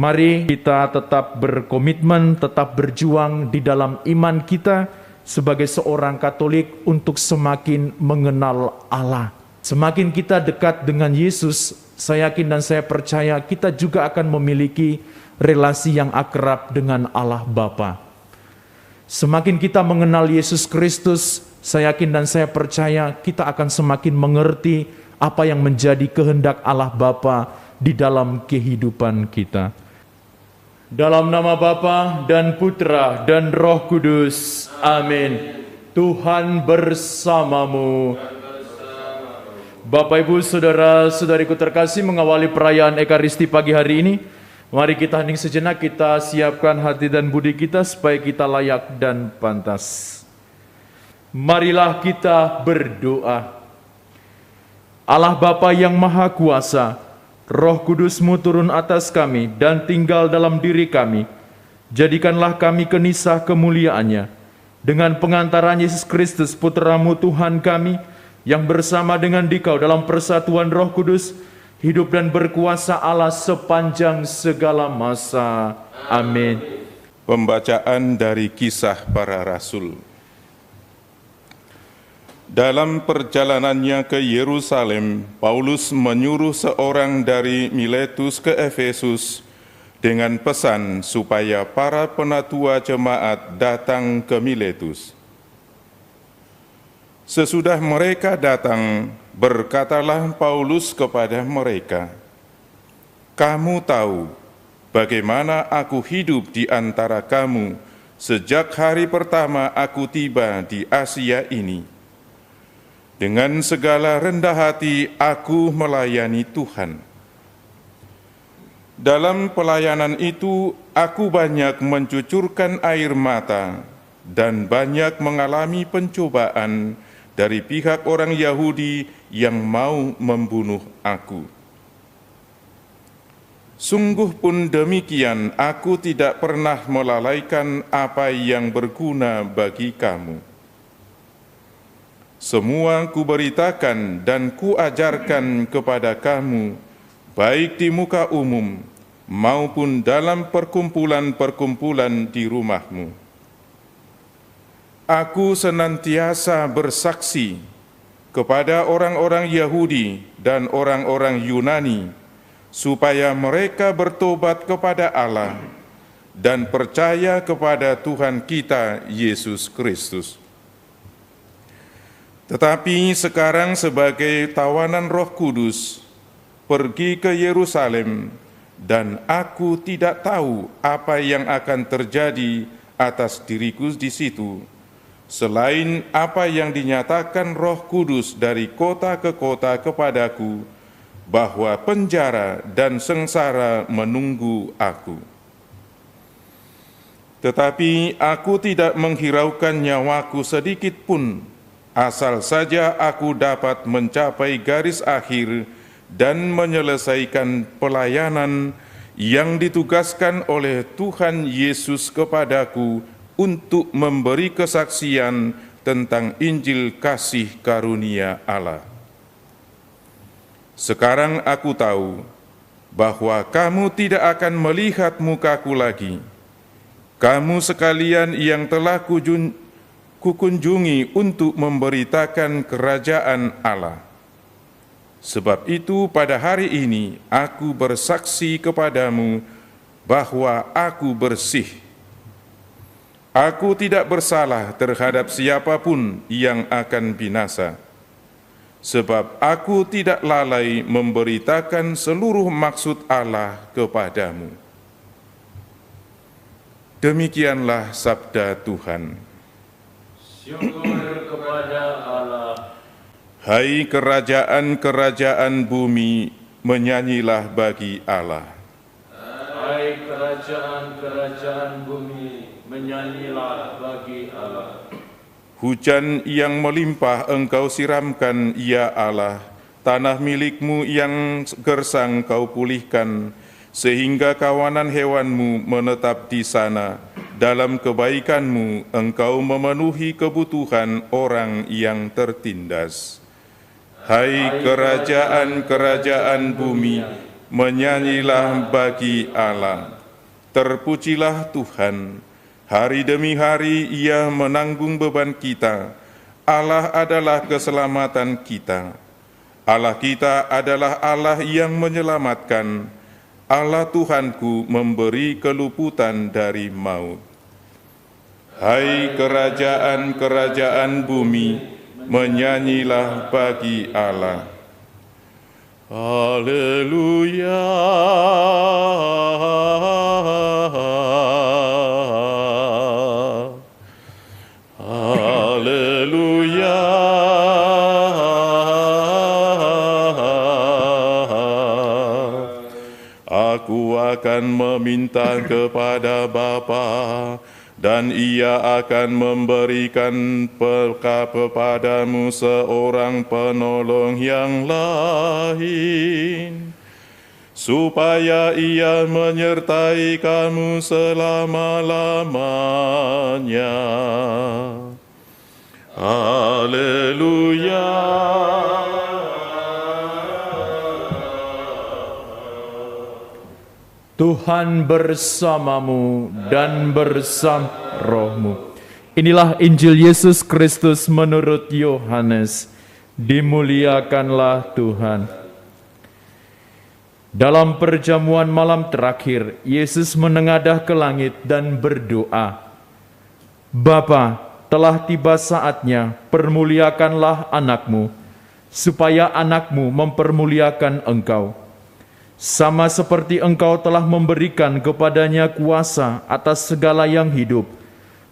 Mari kita tetap berkomitmen, tetap berjuang di dalam iman kita sebagai seorang Katolik untuk semakin mengenal Allah. Semakin kita dekat dengan Yesus, saya yakin dan saya percaya kita juga akan memiliki relasi yang akrab dengan Allah Bapa. Semakin kita mengenal Yesus Kristus, saya yakin dan saya percaya kita akan semakin mengerti apa yang menjadi kehendak Allah Bapa di dalam kehidupan kita. Dalam nama Bapa dan Putra dan Roh Kudus. Amin. Tuhan bersamamu. Bapak, Ibu, Saudara-saudariku terkasih, mengawali perayaan Ekaristi pagi hari ini, mari kita hening sejenak, kita siapkan hati dan budi kita supaya kita layak dan pantas. Marilah kita berdoa. Allah Bapa yang Maha Kuasa, Roh Kudus-Mu turun atas kami dan tinggal dalam diri kami. Jadikanlah kami kenisah kemuliaan-Nya. Dengan pengantaran Yesus Kristus, Putra-Mu Tuhan kami, yang bersama dengan Dikau dalam persatuan Roh Kudus, hidup dan berkuasa Allah sepanjang segala masa. Amin. Pembacaan dari Kisah Para Rasul. Dalam perjalanannya ke Yerusalem, Paulus menyuruh seorang dari Miletus ke Efesus dengan pesan supaya para penatua jemaat datang ke Miletus. Sesudah mereka datang, berkatalah Paulus kepada mereka, "Kamu tahu bagaimana aku hidup di antara kamu sejak hari pertama aku tiba di Asia ini. Dengan segala rendah hati aku melayani Tuhan. Dalam pelayanan itu aku banyak mencucurkan air mata dan banyak mengalami pencobaan dari pihak orang Yahudi yang mau membunuh aku. Sungguh pun demikian, aku tidak pernah melalaikan apa yang berguna bagi kamu. Semua kuberitakan dan kuajarkan kepada kamu, baik di muka umum maupun dalam perkumpulan-perkumpulan di rumahmu. Aku senantiasa bersaksi kepada orang-orang Yahudi dan orang-orang Yunani, supaya mereka bertobat kepada Allah dan percaya kepada Tuhan kita Yesus Kristus. Tetapi sekarang sebagai tawanan Roh Kudus, pergi ke Yerusalem, dan aku tidak tahu apa yang akan terjadi atas diriku di situ, selain apa yang dinyatakan Roh Kudus dari kota ke kota kepadaku, bahwa penjara dan sengsara menunggu aku. Tetapi aku tidak menghiraukan nyawaku sedikit pun, asal saja aku dapat mencapai garis akhir dan menyelesaikan pelayanan yang ditugaskan oleh Tuhan Yesus kepadaku untuk memberi kesaksian tentang Injil kasih karunia Allah. Sekarang aku tahu bahwa kamu tidak akan melihat mukaku lagi. Kamu sekalian yang telah kukunjungi untuk memberitakan kerajaan Allah. Sebab itu pada hari ini aku bersaksi kepadamu bahwa aku bersih. Aku tidak bersalah terhadap siapapun yang akan binasa. Sebab aku tidak lalai memberitakan seluruh maksud Allah kepadamu. Demikianlah sabda Tuhan. Syukur kepada Allah. Hai kerajaan-kerajaan bumi, menyanyilah bagi Allah. Hai kerajaan-kerajaan bumi, menyanyilah bagi Allah. Hujan yang melimpah engkau siramkan, ya Allah, tanah milikmu yang gersang kau pulihkan, sehingga kawanan hewanmu menetap di sana. Dalam kebaikanmu engkau memenuhi kebutuhan orang yang tertindas. Hai kerajaan-kerajaan bumi, menyanyilah bagi Allah. Terpujilah Tuhan, hari demi hari Ia menanggung beban kita. Allah adalah keselamatan kita. Allah kita adalah Allah yang menyelamatkan. Allah Tuhanku memberi keluputan dari maut. Hai kerajaan-kerajaan bumi, menyanyilah bagi Allah. Haleluya. Haleluya. Aku akan meminta kepada Bapa, dan Ia akan memberikan kepadamu seorang penolong yang lain, supaya Ia menyertai kamu selama-lamanya. Haleluya. Tuhan bersamamu dan bersama rohmu. Inilah Injil Yesus Kristus menurut Yohanes. Dimuliakanlah Tuhan. Dalam perjamuan malam terakhir, Yesus menengadah ke langit dan berdoa, Bapa, telah tiba saatnya, permuliakanlah anakmu, supaya anakmu mempermuliakan engkau. Sama seperti engkau telah memberikan kepadanya kuasa atas segala yang hidup,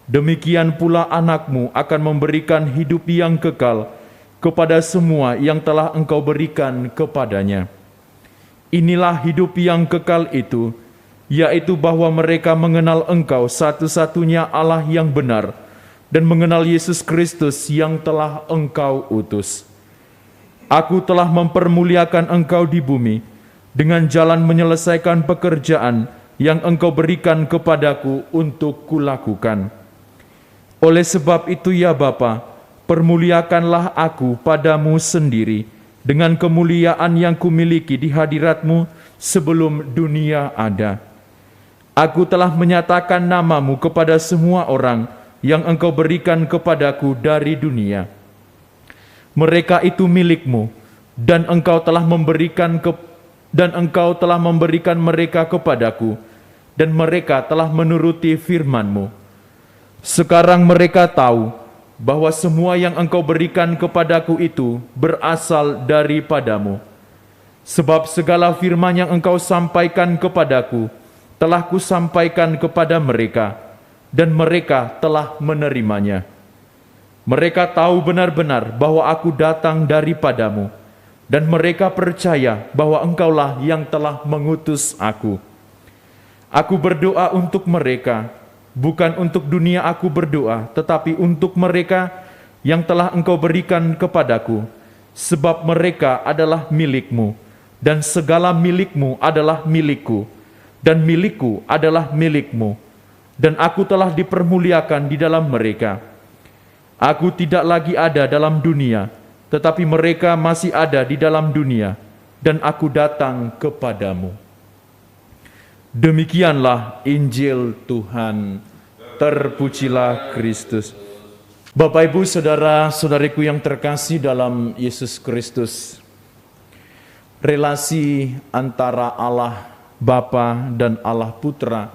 demikian pula anakmu akan memberikan hidup yang kekal kepada semua yang telah engkau berikan kepadanya. Inilah hidup yang kekal itu, yaitu bahwa mereka mengenal engkau satu-satunya Allah yang benar, dan mengenal Yesus Kristus yang telah engkau utus. Aku telah mempermuliakan engkau di bumi, dengan jalan menyelesaikan pekerjaan yang engkau berikan kepadaku untuk kulakukan. Oleh sebab itu ya Bapa, permuliakanlah aku padamu sendiri, dengan kemuliaan yang kumiliki di hadiratmu sebelum dunia ada. Aku telah menyatakan namamu kepada semua orang yang engkau berikan kepadaku dari dunia. Mereka itu milikmu, dan engkau telah memberikan mereka kepadaku, dan mereka telah menuruti firman-Mu. Sekarang mereka tahu bahwa semua yang engkau berikan kepadaku itu berasal daripadamu. Sebab segala firman yang engkau sampaikan kepadaku telah kusampaikan kepada mereka, dan mereka telah menerimanya. Mereka tahu benar-benar bahwa aku datang daripadamu, dan mereka percaya bahwa engkaulah yang telah mengutus aku. Aku berdoa untuk mereka, bukan untuk dunia aku berdoa, tetapi untuk mereka yang telah engkau berikan kepadaku, sebab mereka adalah milikmu, dan segala milikmu adalah milikku, dan milikku adalah milikmu, dan aku telah dipermuliakan di dalam mereka. Aku tidak lagi ada dalam dunia, tetapi mereka masih ada di dalam dunia, dan aku datang kepadamu. Demikianlah Injil Tuhan. Terpujilah Kristus. Bapak, Ibu, saudara-saudariku yang terkasih dalam Yesus Kristus, relasi antara Allah Bapa dan Allah Putra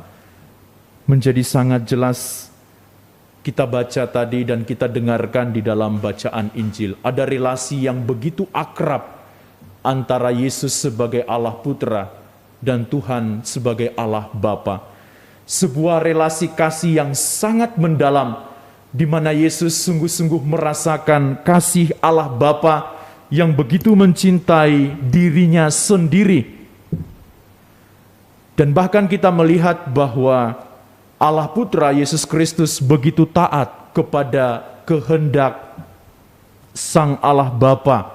menjadi sangat jelas. Kita baca tadi dan kita dengarkan di dalam bacaan Injil. Ada relasi yang begitu akrab antara Yesus sebagai Allah Putra dan Tuhan sebagai Allah Bapa. Sebuah relasi kasih yang sangat mendalam, di mana Yesus sungguh-sungguh merasakan kasih Allah Bapa yang begitu mencintai dirinya sendiri. Dan bahkan kita melihat bahwa Allah Putra Yesus Kristus begitu taat kepada kehendak Sang Allah Bapa.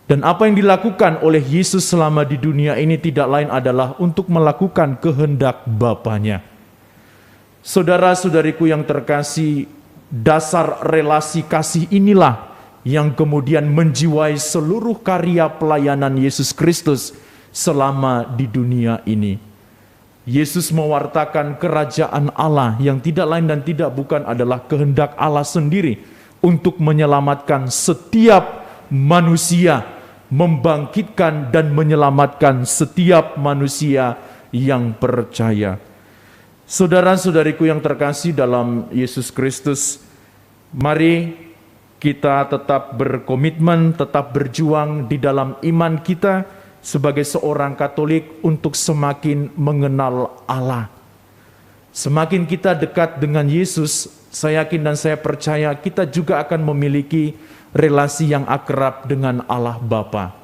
Dan apa yang dilakukan oleh Yesus selama di dunia ini tidak lain adalah untuk melakukan kehendak Bapanya. Saudara-saudariku yang terkasih, dasar relasi kasih inilah yang kemudian menjiwai seluruh karya pelayanan Yesus Kristus selama di dunia ini. Yesus mewartakan kerajaan Allah yang tidak lain dan tidak bukan adalah kehendak Allah sendiri untuk menyelamatkan setiap manusia, membangkitkan dan menyelamatkan setiap manusia yang percaya. Saudara-saudariku yang terkasih dalam Yesus Kristus, mari kita tetap berkomitmen, tetap berjuang di dalam iman kita sebagai seorang Katolik untuk semakin mengenal Allah. Semakin kita dekat dengan Yesus, saya yakin dan saya percaya kita juga akan memiliki relasi yang akrab dengan Allah Bapa.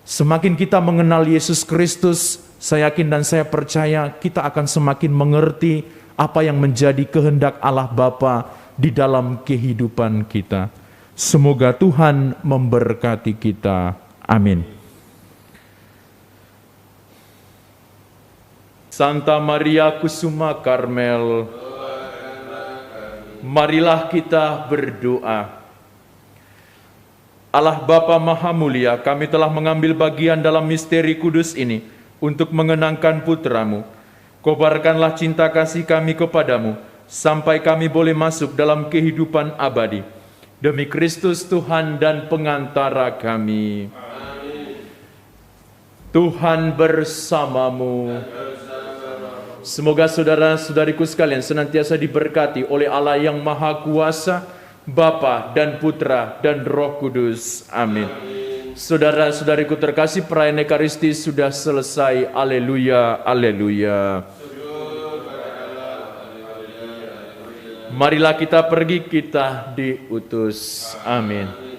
Semakin kita mengenal Yesus Kristus, saya yakin dan saya percaya kita akan semakin mengerti apa yang menjadi kehendak Allah Bapa di dalam kehidupan kita. Semoga Tuhan memberkati kita. Amin. Santa Maria Kusuma Karmel, marilah kita berdoa. Allah Bapa Maha Mulia, kami telah mengambil bagian dalam misteri kudus ini untuk mengenangkan Putra-Mu. Kobarkanlah cinta kasih kami kepadamu, sampai kami boleh masuk dalam kehidupan abadi. Demi Kristus Tuhan dan pengantara kami. Amin. Tuhan bersamamu. Semoga saudara-saudariku sekalian senantiasa diberkati oleh Allah yang Maha Kuasa, Bapa dan Putra dan Roh Kudus. Amin. Saudara-saudariku terkasih, perayaan Ekaristi sudah selesai. Haleluya, haleluya. Marilah kita pergi, kita diutus. Amin.